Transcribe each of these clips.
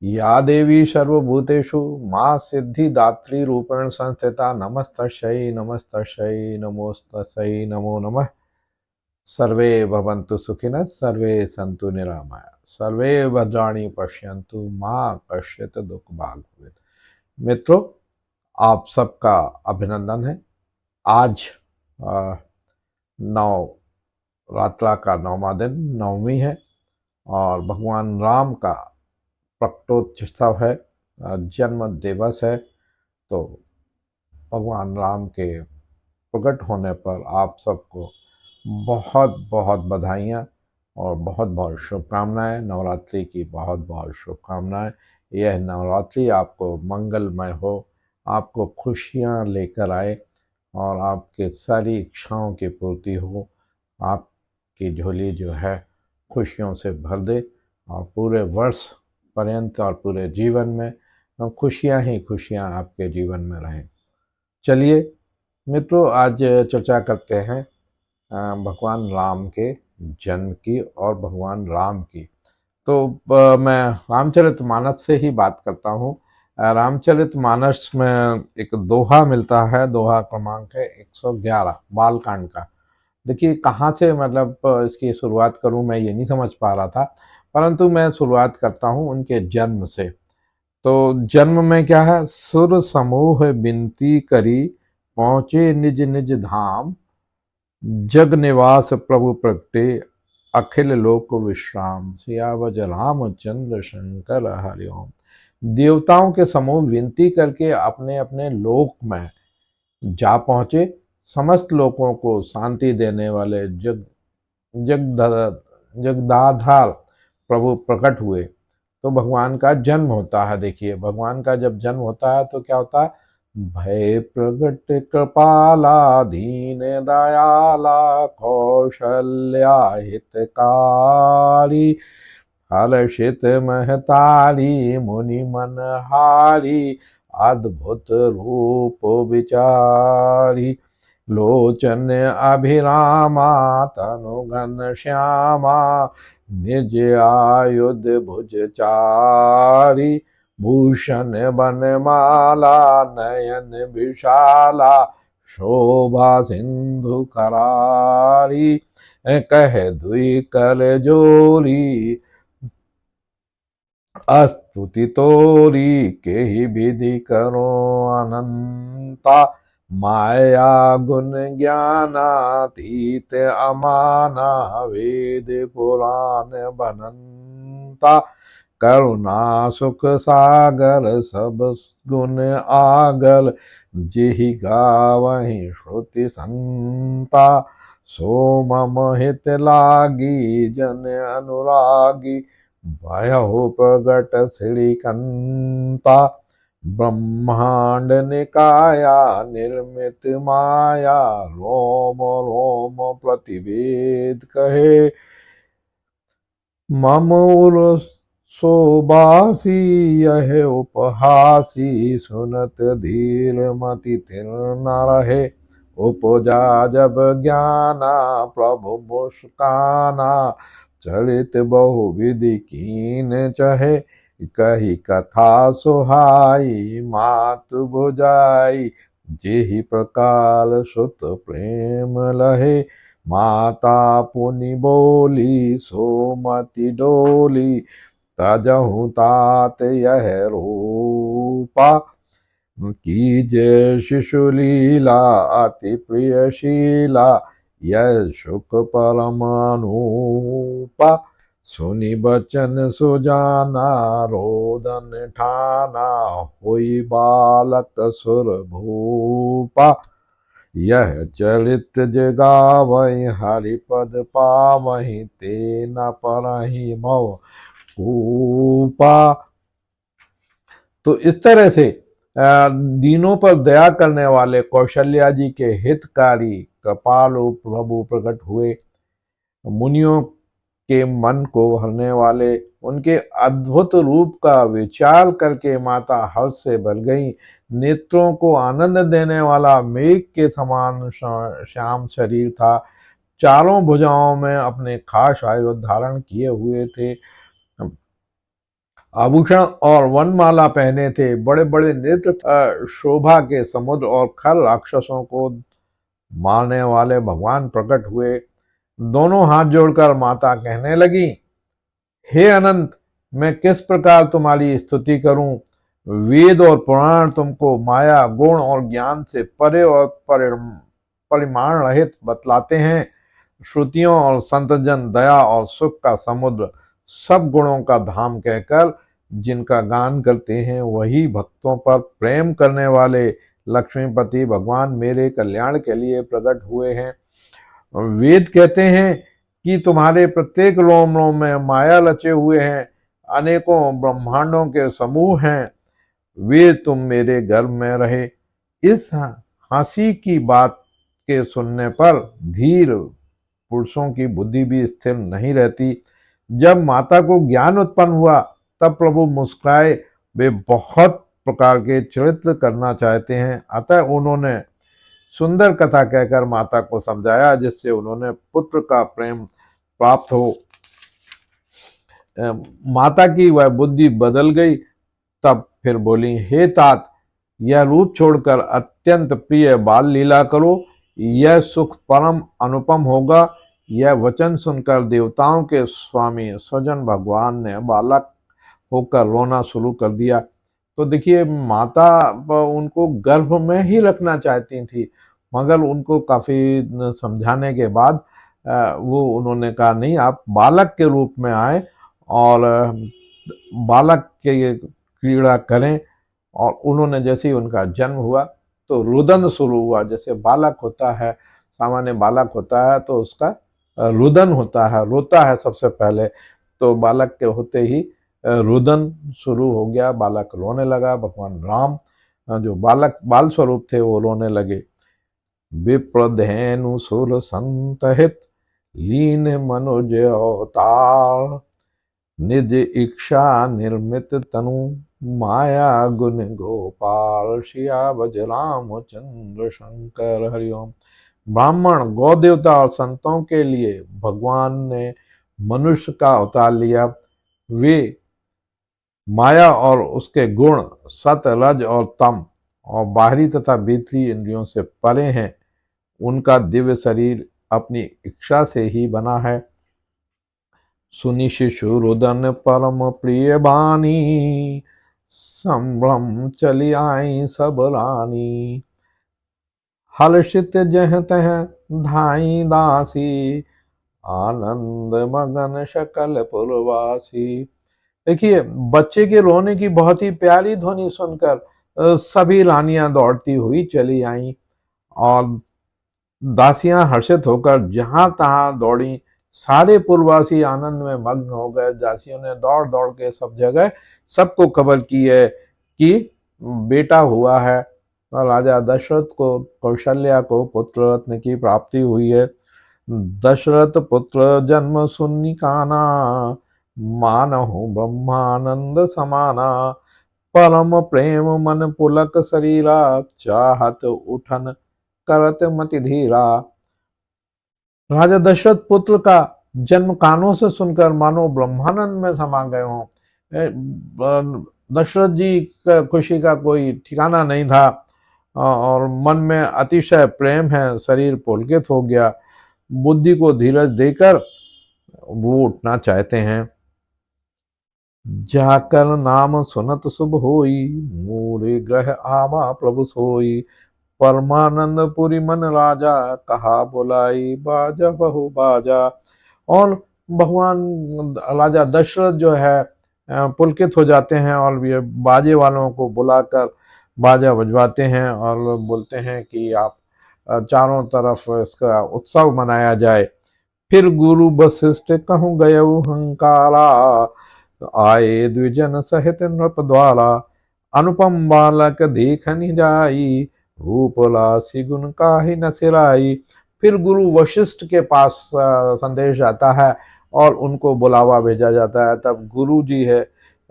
या देवी सर्वभूतेषु मां सिद्धिदात्री रूपेण संस्थिता नमस्तस्यै नमस्तस्यै नमोस्तस्यै नमो नमः। सर्वे भवन्तु सुखिनः सर्वे सन्तु निरामया सर्वे भद्राणि पश्यन्तु मां कश्चित् दुःखभाग् भवेत्। मित्रों, आप सबका अभिनंदन है। आज नवरात्रा का 9वां दिन, नवमी है और भगवान राम का प्रकटोत्सव है, जन्म दिवस है। तो भगवान राम के प्रकट होने पर आप सबको बहुत बहुत बधाइयाँ और बहुत बहुत शुभकामनाएं। नवरात्रि की बहुत बहुत शुभकामनाएं। यह नवरात्रि आपको मंगलमय हो, आपको खुशियाँ लेकर आए और आपके सारी इच्छाओं की पूर्ति हो, आपकी झोली जो है खुशियों से भर दे और पूरे वर्ष पर्यंत और पूरे जीवन में खुशियां ही खुशियां आपके जीवन में रहें। चलिए मित्रों, आज चर्चा करते हैं भगवान राम के जन्म की और भगवान राम की। तो मैं रामचरितमानस से ही बात करता हूँ। रामचरितमानस में एक दोहा मिलता है, दोहा क्रमांक है 111 बालकांड का। देखिए कहाँ से मतलब इसकी शुरुआत करूँ, मैं ये नहीं समझ पा रहा था, परंतु मैं शुरुआत करता हूँ उनके जन्म से। तो जन्म में क्या है, सुर समूह बिनती करी पहुँचे निज निज धाम, जग निवास प्रभु प्रगटे अखिल लोक विश्राम, सियावज रामचंद्र शंकर हरिओम। देवताओं के समूह विनती करके अपने अपने लोक में जा पहुँचे। समस्त लोगों को शांति देने वाले जगदाधार प्रभु प्रकट हुए तो भगवान का जन्म होता है। देखिए भगवान का जब जन्म होता है तो क्या होता है, भय प्रगट कृपाला दीन दयाला कौशल्या हितकारी, हर्षित महतारी मुनि मनहारी, अद्भुत रूप विचारी, लोचन अभिरामा तनु घन श्यामा, निज आयुध भुजचारी, भूषण बनमाला नयन विशाला, शोभा सिंधु करारी, कह दुई कर जोरी, स्तुति तोरी के ही विधि करो अनंता, माया गुण ज्ञानातीत अमाना, वेद पुराण बनंता, करुणा सुख सागर सब गुण आगल, जिहि गावहि श्रुति संता, सो मम हित लागी जन अनुरागी, भयो प्रगट श्रीकंता, ब्रह्मांड निकाया निर्मित माया, रोम रोम प्रतिवेद कहे, मम उर सोबासी यह उपहासी, सुनत धीर मति तिर न रहे, उपजा जब ज्ञाना प्रभु मुस्काना, चरित बहु विधि कीन चहे, कही कथा सुहाई मातु बुझाई, जेहि प्रकार सुत प्रेम लहे, माता पुनि बोली सोमति डोली, तजहु तात यह रूपा, कीजे शिशु लीला अति प्रियशीला, यह सुख परम अनूपा, सुनि बचन सुजाना रोदन ठाना, हुई बालक सुर भूपा, यह चरित जगावहि हरिपद पावहि, ते न परहि मव कूपा। तो इस तरह से दीनों पर दया करने वाले कौशल्या जी के हितकारी कृपालु प्रभु प्रकट हुए। मुनियों के मन को हरने वाले उनके अद्भुत रूप का विचार करके माता हर्ष से भर गई। नेत्रों को आनंद देने वाला मेघ के समान श्याम शरीर था। चारों भुजाओं में अपने खास आयुध धारण किए हुए थे। आभूषण और वनमाला पहने थे, बड़े बड़े नेत्र शोभा के समुद्र और खर राक्षसों को मारने वाले भगवान प्रकट हुए। दोनों हाथ जोड़कर माता कहने लगी, हे अनंत, मैं किस प्रकार तुम्हारी स्तुति करूं। वेद और पुराण तुमको माया, गुण और ज्ञान से परे और परिमाण रहित बतलाते हैं। श्रुतियों और संतजन दया और सुख का समुद्र, सब गुणों का धाम कहकर जिनका गान करते हैं, वही भक्तों पर प्रेम करने वाले लक्ष्मीपति भगवान मेरे कल्याण के लिए प्रकट हुए हैं। वेद कहते हैं कि तुम्हारे प्रत्येक रोम रोम में माया रचे हुए हैं, अनेकों ब्रह्मांडों के समूह हैं। वे तुम मेरे गर्भ में रहे। इस हंसी की बात के सुनने पर धीर पुरुषों की बुद्धि भी स्थिर नहीं रहती। जब माता को ज्ञान उत्पन्न हुआ तब प्रभु मुस्कुराए। वे बहुत प्रकार के चरित्र करना चाहते हैं, अतः उन्होंने सुंदर कथा कहकर माता को समझाया, जिससे उन्होंने पुत्र का प्रेम प्राप्त हो। माता की वह बुद्धि बदल गई। तब फिर बोली, हे तात, यह रूप छोड़कर अत्यंत प्रिय बाल लीला करो, यह सुख परम अनुपम होगा। यह वचन सुनकर देवताओं के स्वामी स्वजन भगवान ने बालक होकर रोना शुरू कर दिया। तो देखिए, माता उनको गर्भ में ही रखना चाहती थी, मगर उनको काफी समझाने के बाद वो उन्होंने कहा, नहीं, आप बालक के रूप में आए और बालक के क्रीड़ा करें। और उन्होंने जैसे ही उनका जन्म हुआ तो रुदन शुरू हुआ। जैसे बालक होता है, सामान्य बालक होता है तो उसका रुदन होता है, रोता है सबसे पहले। तो बालक के होते ही रुदन शुरू हो गया, बालक रोने लगा। भगवान राम जो बाल स्वरूप थे वो रोने लगे। विप्रधेनु सुर संतहित लीन मनुज अवतार, निज इच्छा निर्मित तनु माया गुण गोपाल। श्रिया भज राम चंद्र शंकर हरिओम। ब्राह्मण, गौ देवता और संतों के लिए भगवान ने मनुष्य का अवतार लिया। वे माया और उसके गुण सत, रज और तम और बाहरी तथा भीतरी इंद्रियों से परे हैं। उनका दिव्य शरीर अपनी इच्छा से ही बना है। सुनि शिशु रुदन परम प्रिय बानी, संभ्रम चली आई सब रानी। हर्षित जह तह धाई दासी, आनंद मगन शकल पुरवासी। देखिए, बच्चे के रोने की बहुत ही प्यारी ध्वनि सुनकर सभी रानियां दौड़ती हुई चली आईं और दासियां हर्षित होकर जहां तहां दौड़ी। सारे पुरवासी आनंद में मग्न हो गए। दासियों ने दौड़ दौड़ के सब जगह सबको खबर की है कि बेटा हुआ है। और राजा दशरथ को, कौशल्या को पुत्र रत्न की प्राप्ति हुई है। दशरथ पुत्र जन्म सुनि काना, मानहु ब्रह्मानंद समाना। परम प्रेम मन पुलक शरीरा, चाहत उठन करत मति धीरा। राजा दशरथ पुत्र का जन्म कानों से सुनकर मानो ब्रह्मानंद में समा गए हों। दशरथ जी का खुशी का कोई ठिकाना नहीं था और मन में अतिशय प्रेम है, शरीर पुलकित हो गया। बुद्धि को धीरज देकर वो उठना चाहते हैं। जाकर नाम सुनत शुभ होई, मोरे ग्रह आवा प्रभु सोई। परमानंद पुरी मन राजा, कहा बुलाई बाजा बहु बाजा। और भगवान राजा दशरथ जो है पुलकित हो जाते हैं और ये बाजे वालों को बुलाकर बाजा बजवाते हैं और बोलते हैं कि आप चारों तरफ इसका उत्सव मनाया जाए। फिर गुरु वशिष्ठ कहूँ गय हंकारा, आए द्विजन सहित नृप द्वारा। अनुपम बालक देखनि जाई, रूपलासी गुण काहि न सिराई। फिर गुरु वशिष्ठ के पास संदेश आता है और उनको बुलावा भेजा जाता है। तब गुरु जी है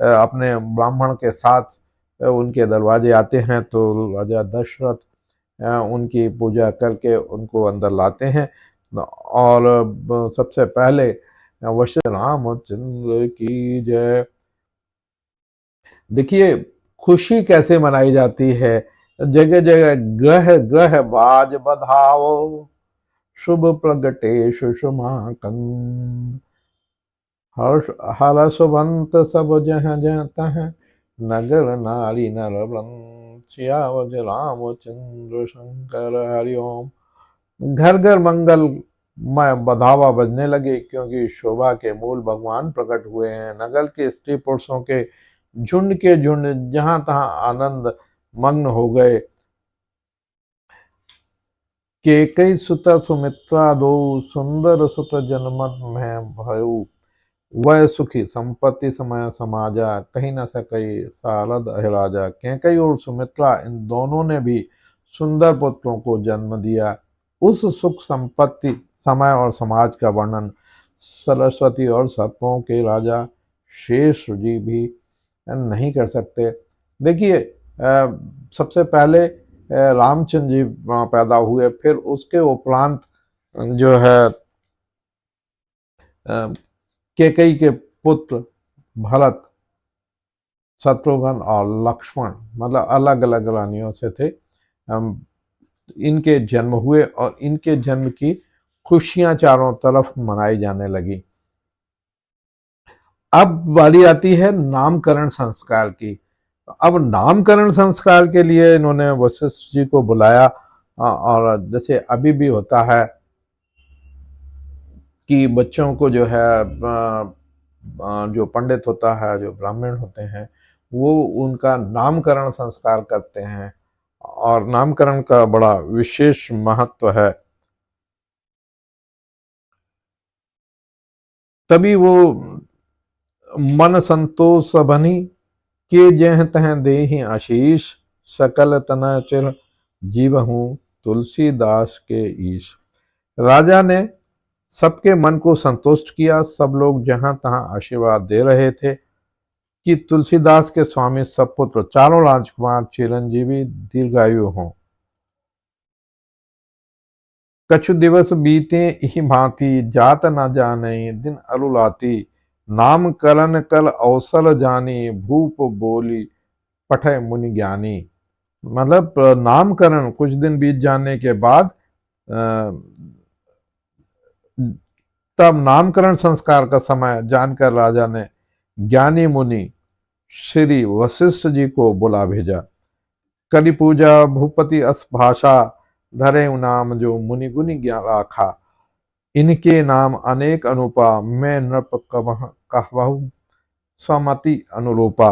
अपने ब्राह्मण के साथ उनके दरवाजे आते हैं। तो राजा दशरथ उनकी पूजा करके उनको अंदर लाते हैं और सबसे पहले वशिष्ठ रामचंद्र की जय। देखिए खुशी कैसे मनाई जाती है, जगह जगह ग्रह ग्रह बाज बधाओ, शुभ प्रगटे सुषमा कंद, हर्ष हरसवंत सब जह जह तह, नगर नारी नर वृंद, सियावर रामचंद्र शंकर हरिओम। घर घर मंगल में बधावा बजने लगे, क्योंकि शोभा के मूल भगवान प्रकट हुए हैं। नगर के स्त्री पुरुषों के झुंड जहां तहां आनंद मग्न हो गए। केकई सुत सुमित्रा दो, सुंदर सुत जनमत में भयउ, वह सुखी संपत्ति समय समाजा, कहीं न सकई सारद अहिराजा। कैकई और सुमित्रा इन दोनों ने भी सुंदर पुत्रों को जन्म दिया। उस सुख संपत्ति समय और समाज का वर्णन सरस्वती और सर्पों के राजा शेष जी भी नहीं कर सकते। देखिए सबसे पहले रामचंद्र जी पैदा हुए, फिर उसके उपरांत जो है कैकेयी के पुत्र भरत, शत्रुघ्न और लक्ष्मण, मतलब अलग अलग रानियों से थे, इनके जन्म हुए और इनके जन्म की खुशियां चारों तरफ मनाई जाने लगी। अब बारी आती है नामकरण संस्कार की। अब नामकरण संस्कार के लिए इन्होंने वशिष्ठ जी को बुलाया, और जैसे अभी भी होता है कि बच्चों को जो है जो पंडित होता है, जो ब्राह्मण होते हैं, वो उनका नामकरण संस्कार करते हैं, और नामकरण का बड़ा विशेष महत्व है। तभी वो मन संतोष बनी, के जह तह देहि आशीष, सकल तना चिर जीवहूँ तुलसीदास के ईश। राजा ने सबके मन को संतुष्ट किया। सब लोग जहां तहां आशीर्वाद दे रहे थे कि तुलसीदास के स्वामी सपुत्र चारों राजकुमार चिरंजीवी दीर्घायु हों। कछु दिवस बीते इहि भांति, जात न जाने दिन अलुलाती, नामकरण कल अवसर जानी, भूप बोली पठय मुनि ज्ञानी। मतलब नामकरण कुछ दिन बीत जाने के बाद तब नामकरण संस्कार का समय जानकर राजा ने ज्ञानी मुनि श्री वशिष्ठ जी को बुला भेजा। कली पूजा भूपति अस भाषा, धरे नाम जो मुनि गुनि ज्ञान राखा, इनके नाम अनेक अनुपा, मैं नृप कहबहु स्वमति अनुरूपा।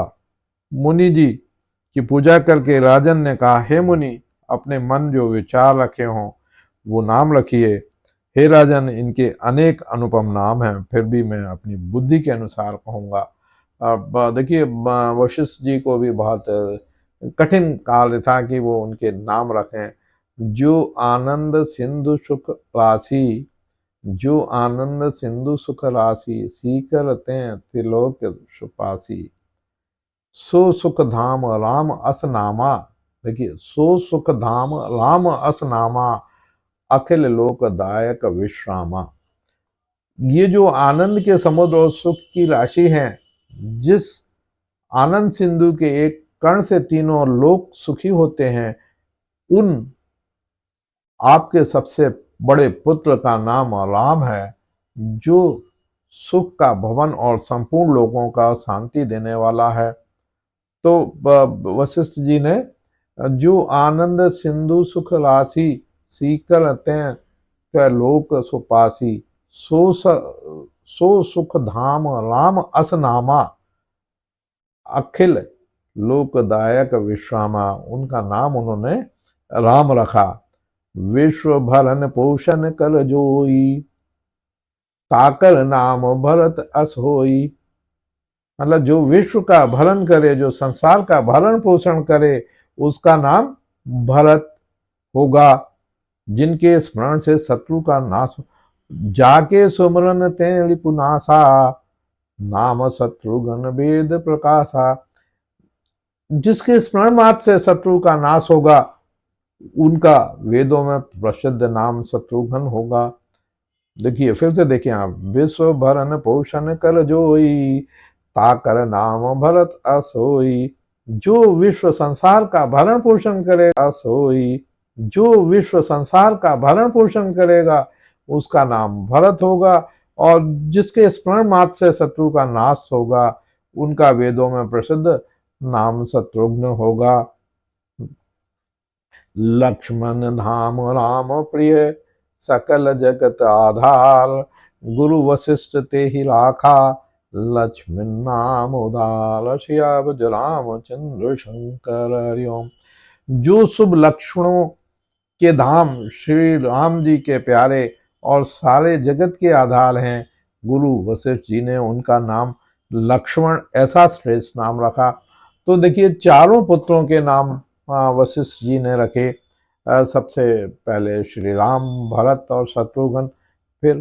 मुनि जी की पूजा करके राजन ने कहा, हे मुनि, अपने मन जो विचार रखे हों वो नाम रखिए। हे राजन, इनके अनेक अनुपम नाम हैं, फिर भी मैं अपनी बुद्धि के अनुसार कहूँगा। अब देखिए वशिष्ठ जी को भी बहुत कठिन कार्य था कि वो उनके नाम रखें। जो आनंद सिंधु सुख राशि, जो आनंद सिंधु सुख राशि, सीकर ते त्रिलोक सुपासी, सो सुख धाम राम अस नामा। देखिए सो सुख धाम राम अस नामा, अखिल लोकदायक विश्रामा। ये जो आनंद के समुद्र और सुख की राशि है, जिस आनंद सिंधु के एक कण से तीनों लोक सुखी होते हैं, उन आपके सबसे बड़े पुत्र का नाम राम है, जो सुख का भवन और संपूर्ण लोगों का शांति देने वाला है। तो वशिष्ठ जी ने जो आनंद सिंधु सुख राशि, सीकर तै लोक सुपासी, सो सुख धाम राम अस नामा, अखिल लोकदायक विश्रामा, उनका नाम उन्होंने राम रखा। विश्व भरन पोषण कर जोई, ताकर नाम भरत अस होई। मतलब जो विश्व का भरण करे, जो संसार का भरण पोषण करे, उसका नाम भरत होगा। जिनके स्मरण से शत्रु का नाश, जाके सुमरन ते रिपुनासा, नाम शत्रुघ्न वेद प्रकाशा। जिसके स्मरण मात्र से शत्रु का नाश होगा, उनका वेदों में प्रसिद्ध नाम शत्रुघ्न होगा। देखिए फिर से देखिए आप, विश्व भरण पोषण कर जोई, ताकर नाम भरत असोई। जो विश्व संसार का भरण पोषण करेगा असोई, जो विश्व संसार का भरण पोषण करेगा उसका नाम भरत होगा, और जिसके स्मरण मात्र से शत्रु का नाश होगा उनका वेदों में प्रसिद्ध नाम शत्रुघ्न होगा। लक्ष्मण धाम राम प्रिय सकल जगत आधार, गुरु वशिष्ठ ते ही राखा लक्ष्मण नाम उदार। सियावत रामचंद्र शंकर हरिओम। जो शुभ लक्षणों के धाम श्री राम जी के प्यारे और सारे जगत के आधार हैं, गुरु वशिष्ठ जी ने उनका नाम लक्ष्मण ऐसा श्रेष्ठ नाम रखा। तो देखिए चारों पुत्रों के नाम वशिष्ठ जी ने रखे। सबसे पहले श्री राम, भरत और शत्रुघ्न, फिर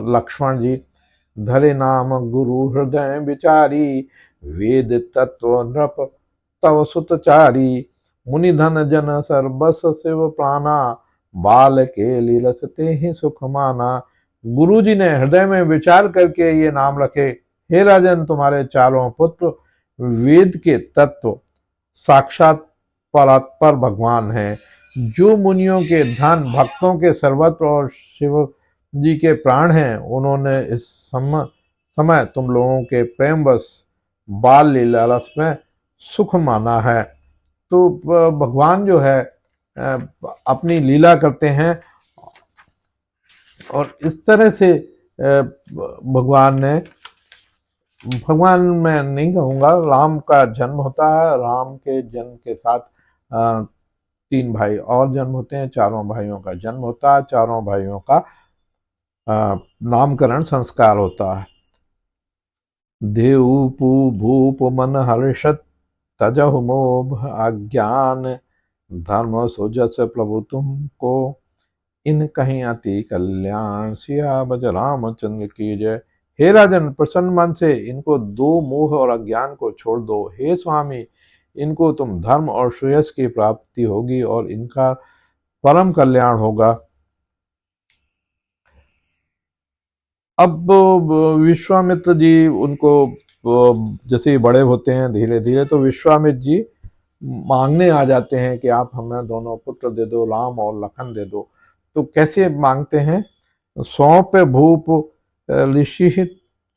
लक्ष्मण जी। धरे नाम गुरु हृदय विचारी, वेद तत्व नृप तव सुतचारी। मुनि धन जन सर्वस शिव प्राणा, बाल के लीरस ते ही सुख माना। गुरु जी ने हृदय में विचार करके ये नाम रखे। हे राजन, तुम्हारे चारों पुत्र वेद के तत्व साक्षात परात्पर भगवान हैं, जो मुनियों के धन, भक्तों के सर्वत्र और शिव जी के प्राण हैं। उन्होंने इस समय तुम लोगों के प्रेमवश बाल लीला रस में सुख माना है। तो भगवान जो है अपनी लीला करते हैं, और इस तरह से भगवान ने, भगवान मैं नहीं कहूँगा, राम का जन्म होता है। राम के जन्म के साथ तीन भाई और जन्म होते हैं, चारों भाइयों का जन्म होता है, चारों भाइयों का नामकरण संस्कार होता है। देव पू भूप मन हर्षत तजहु मोह अज्ञान, धर्म सुजस प्रभु तुमको इन कहीं अति कल्याण। सिया बज रामचंद्र की जय। हे राजन, प्रसन्न मन से इनको दो मोह और अज्ञान को छोड़ दो। हे स्वामी, इनको तुम धर्म और श्रेयस की प्राप्ति होगी और इनका परम कल्याण होगा। अब विश्वामित्र जी उनको जैसे ही बड़े होते हैं धीरे धीरे, तो विश्वामित्र जी मांगने आ जाते हैं कि आप हमें दोनों पुत्र दे दो, राम और लखन दे दो। तो कैसे मांगते हैं? सौंप भूप ऋषि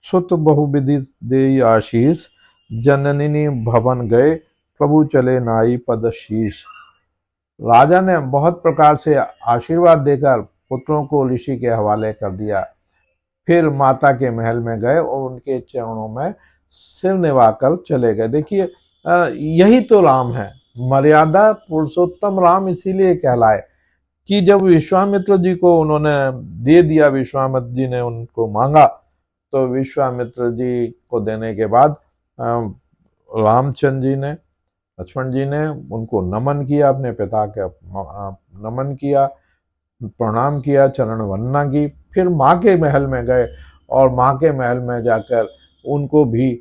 सुत बहुविधि दे आशीष, जननी भवन गए प्रभु चले नाई पद शीश। राजा ने बहुत प्रकार से आशीर्वाद देकर पुत्रों को ऋषि के हवाले कर दिया, फिर माता के महल में गए और उनके चरणों में सिर निभाकर चले गए। देखिए यही तो राम है, मर्यादा पुरुषोत्तम राम इसीलिए कहलाए कि जब विश्वामित्र जी को उन्होंने दे दिया, विश्वामित्र जी ने उनको मांगा, तो विश्वामित्र जी को देने के बाद रामचंद्र जी ने, लक्ष्मण जी ने उनको नमन किया, अपने पिता के नमन किया, प्रणाम किया, चरण वंदना की। फिर माँ के महल में गए और माँ के महल में जाकर उनको भी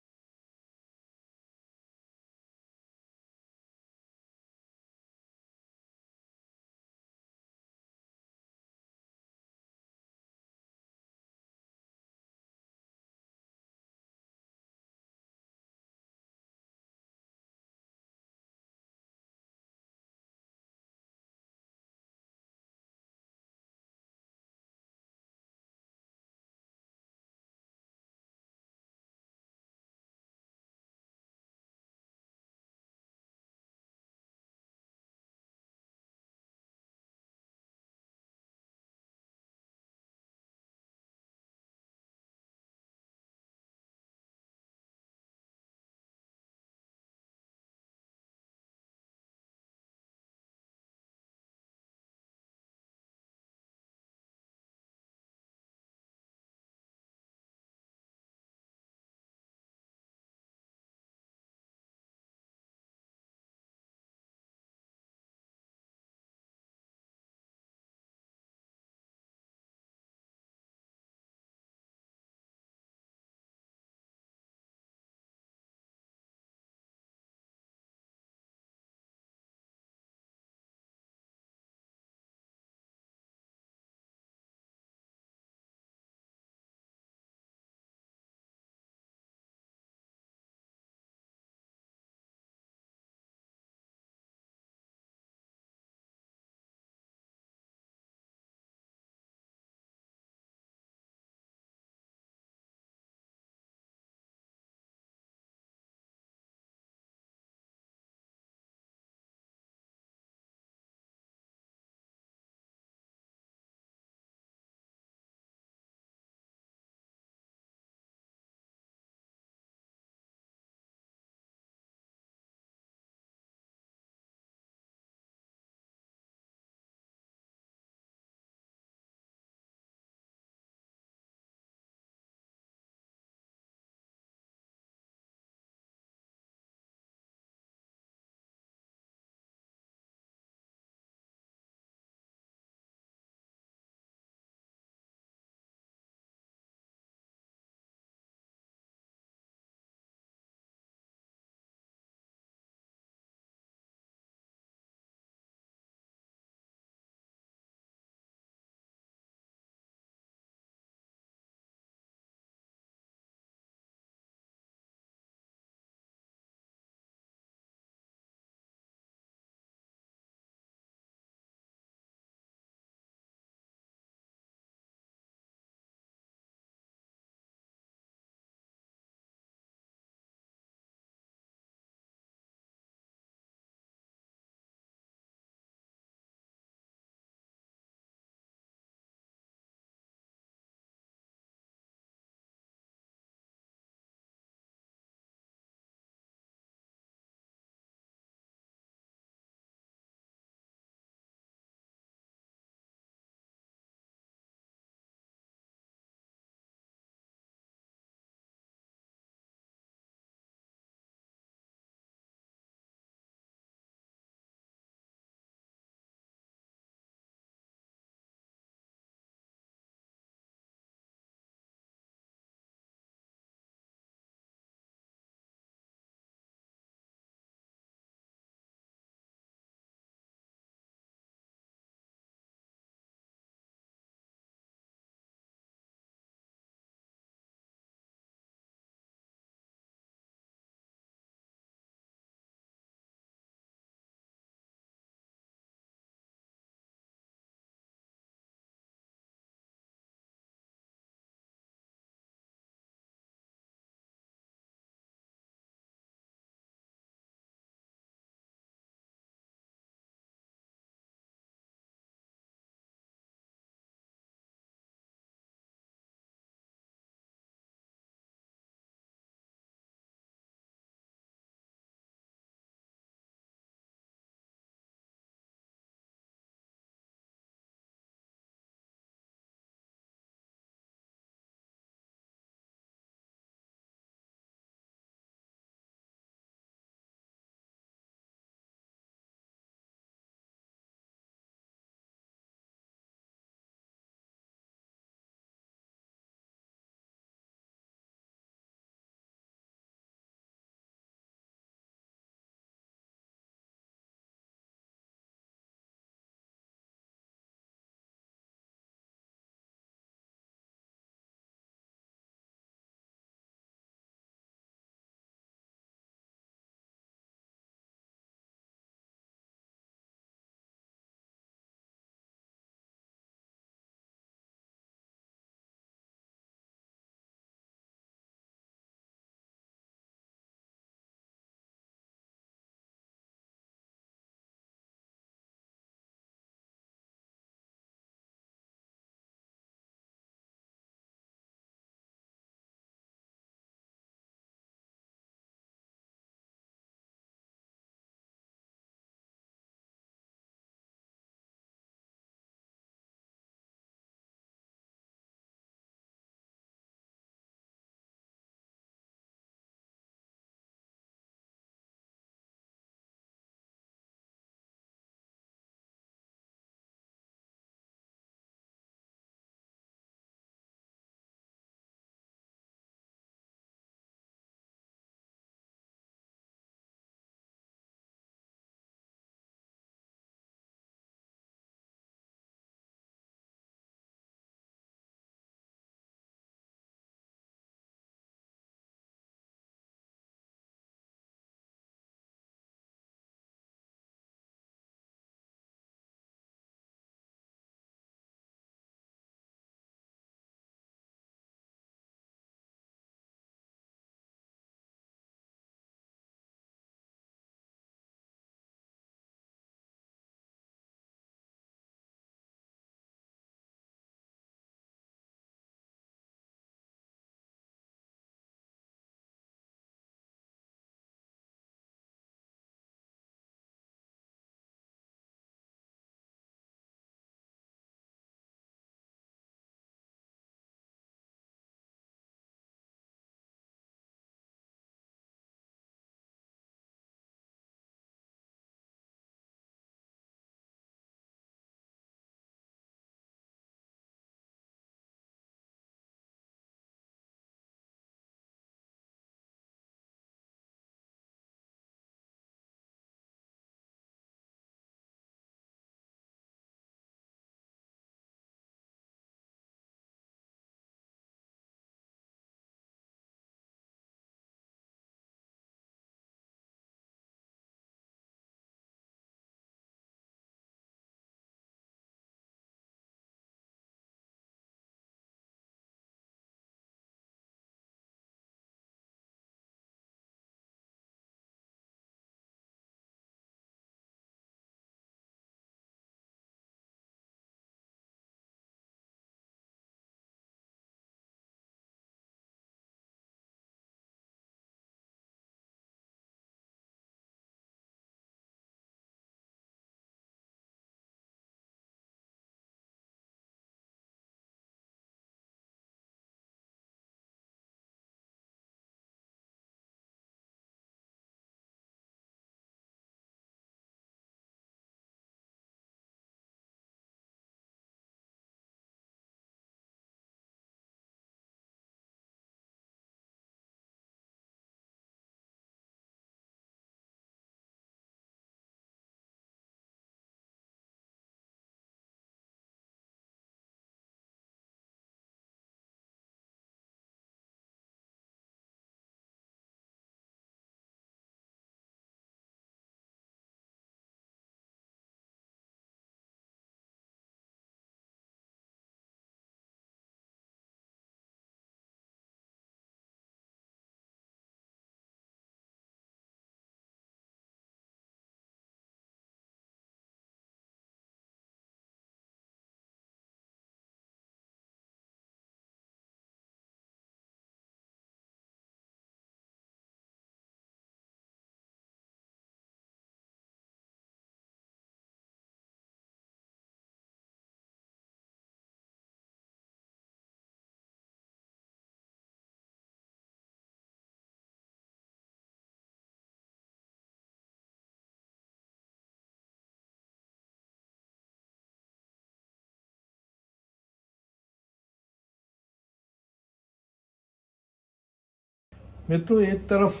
मित्रों, एक तरफ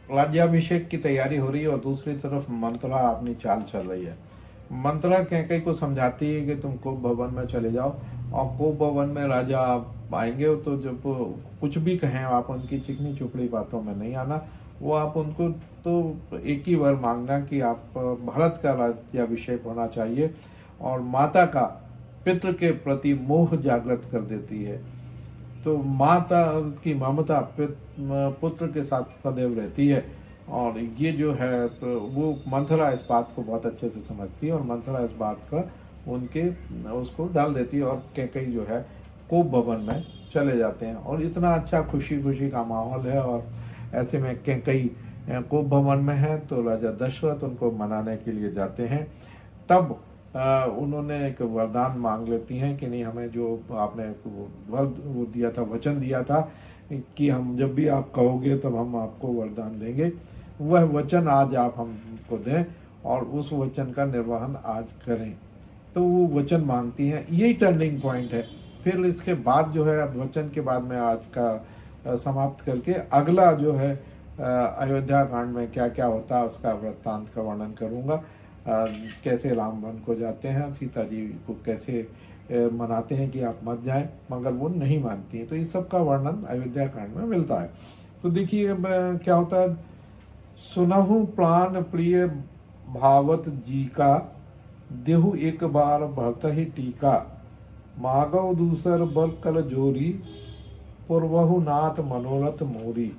राज्याभिषेक की तैयारी हो रही है और दूसरी तरफ मंत्रा अपनी चाल चल रही है। मंत्रा कैकेयी को समझाती है कि तुम कोप भवन में चले जाओ, और कोप भवन में राजा आप आएंगे तो जब वो कुछ भी कहें आप उनकी चिकनी चुपड़ी बातों में नहीं आना। वो आप उनको तो एक ही वर मांगना कि आप भारत का राज्याभिषेक होना चाहिए, और माता का पितृ के प्रति मोह जागृत कर देती है। तो माता की ममता पुत्र के साथ सदैव रहती है, और ये जो है तो वो मंथरा इस बात को बहुत अच्छे से समझती है, और मंथरा इस बात का उनके उसको डाल देती है, और कैकेयी जो है कोप भवन में चले जाते हैं। और इतना अच्छा खुशी खुशी का माहौल है, और ऐसे में कैकेयी कोप भवन में है तो राजा दशरथ उनको मनाने के लिए जाते हैं। तब उन्होंने एक वरदान मांग लेती हैं कि नहीं, हमें जो आपने वो दिया था, वचन दिया था कि हम जब भी आप कहोगे तब हम आपको वरदान देंगे, वह वचन आज आप हमको दें और उस वचन का निर्वहन आज करें। तो वो वचन मांगती हैं, यही टर्निंग पॉइंट है। फिर इसके बाद जो है, अब वचन के बाद में आज का समाप्त करके अगला जो है अयोध्या कांड में क्या क्या होता है उसका वृत्तांत का वर्णन करूँगा। कैसे राम वन को जाते हैं, सीता जी को कैसे मनाते हैं कि आप मत जाएं, मगर वो नहीं मानती हैं। तो इस सब का वर्णन अयोध्या कांड में मिलता है। तो देखिए अब क्या होता है। सुनहु प्राण प्रिय भावत जी का, देहु एक बार भरत ही टीका, मागव दूसर बल कल जोरी, पूर्वहु नाथ मनोरथ मोरी।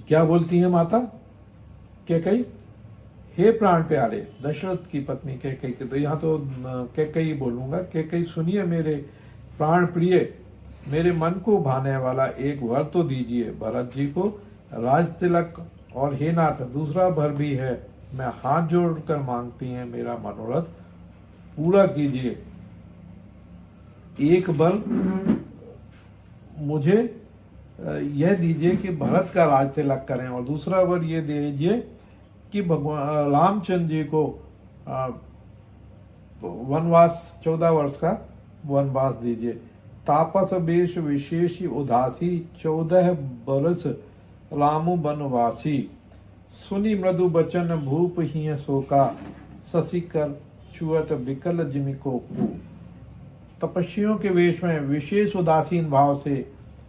क्या बोलती है माता कैकेयी, हे प्राण प्यारे दशरथ की पत्नी कैकेयी के, तो यहाँ तो कैकेयी बोलूंगा। कैकेयी सुनिए मेरे प्राण प्रिय, मेरे मन को भाने वाला एक वर तो दीजिए भरत जी को, राज तिलक, और हे नाथ दूसरा भर भी है, मैं हाथ जोड़कर मांगती हैं मेरा मनोरथ पूरा कीजिए। एक बल मुझे यह दीजिए कि भरत का राज तिलक करें, और दूसरा वर ये दीजिए कि भगवान रामचंद्र जी को वनवास 14 वर्ष का वनवास दीजिए। तापस वेश विशेष उदासी, 14 बरस रामु बनवासी, सुनी मृदु बचन भूप ही शोका, शशि कर छुअत विकल जिमिको कू। तपस्वियों के वेश में विशेष उदासीन भाव से,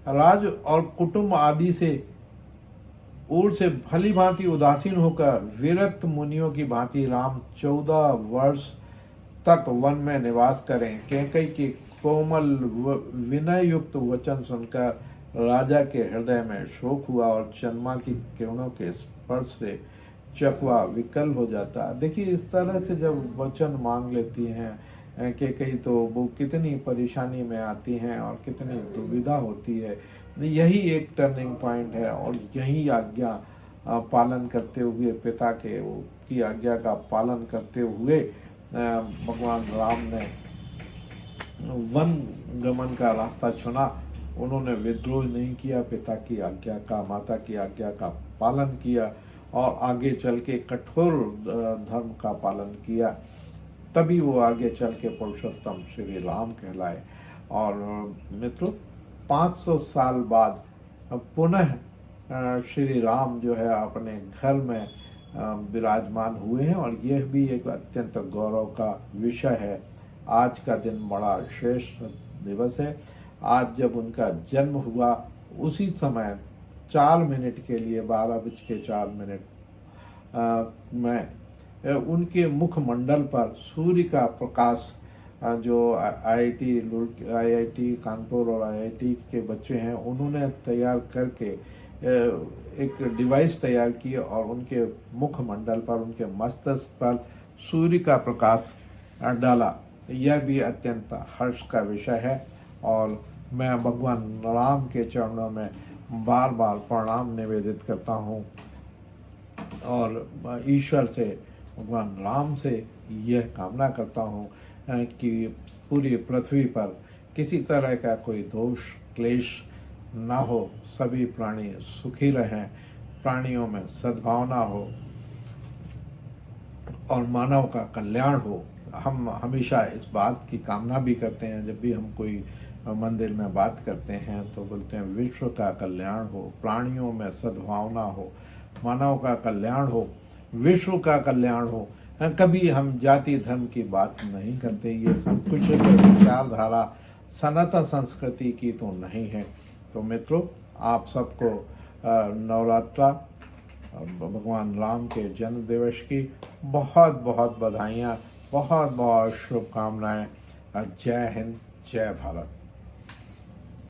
राज और कुटुंब आदि से ओर से भली भांति उदासीन होकर, विरक्त मुनियों की भांति राम 14 वर्ष तक वन में निवास करें। कैकेयी के कोमल विनय युक्त वचन सुनकर राजा के हृदय में शोक हुआ, और चंद्रमा की किरणों के स्पर्श से चकवा विकल हो जाता। देखिए इस तरह से जब वचन मांग लेती हैं कैकेयी तो वो कितनी परेशानी में आती हैं और कितनी दुविधा होती है। यही एक टर्निंग पॉइंट है, और यही आज्ञा पालन करते हुए, पिता के की आज्ञा का पालन करते हुए भगवान राम ने वन गमन का रास्ता चुना। उन्होंने विद्रोह नहीं किया, पिता की आज्ञा का, माता की आज्ञा का पालन किया, और आगे चल के कठोर धर्म का पालन किया। तभी वो आगे चल के पुरुषोत्तम श्री राम कहलाए। और मित्रों 500 साल बाद पुनः श्री राम जो है अपने घर में विराजमान हुए हैं, और यह भी एक अत्यंत गौरव का विषय है। आज का दिन बड़ा श्रेष्ठ दिवस है। आज जब उनका जन्म हुआ उसी समय 4 मिनट के लिए 12:04 में उनके मुखमंडल पर सूर्य का प्रकाश, जो आईआईटी कानपुर और आईआईटी के बच्चे हैं उन्होंने तैयार करके एक डिवाइस तैयार की, और उनके मुखमंडल पर, उनके मस्तिष्क पर सूर्य का प्रकाश डाला। यह भी अत्यंत हर्ष का विषय है, और मैं भगवान राम के चरणों में बार बार प्रणाम निवेदित करता हूँ, और ईश्वर से, भगवान राम से यह कामना करता हूँ कि पूरी पृथ्वी पर किसी तरह का कोई दोष क्लेश ना हो, सभी प्राणी सुखी रहें, प्राणियों में सद्भावना हो और मानव का कल्याण हो। हम हमेशा इस बात की कामना भी करते हैं जब भी हम कोई मंदिर में बात करते हैं तो बोलते हैं विश्व का कल्याण हो, प्राणियों में सद्भावना हो, मानव का कल्याण हो, विश्व का कल्याण हो। कभी हम जाति धर्म की बात नहीं करते। ये संकुचित विचारधारा सनातन संस्कृति की तो नहीं है। तो मित्रों, आप सबको नवरात्रा भगवान राम के जन्म दिवस की बहुत बहुत बधाइयाँ, बहुत बहुत शुभकामनाएं। जय हिंद, जय भारत।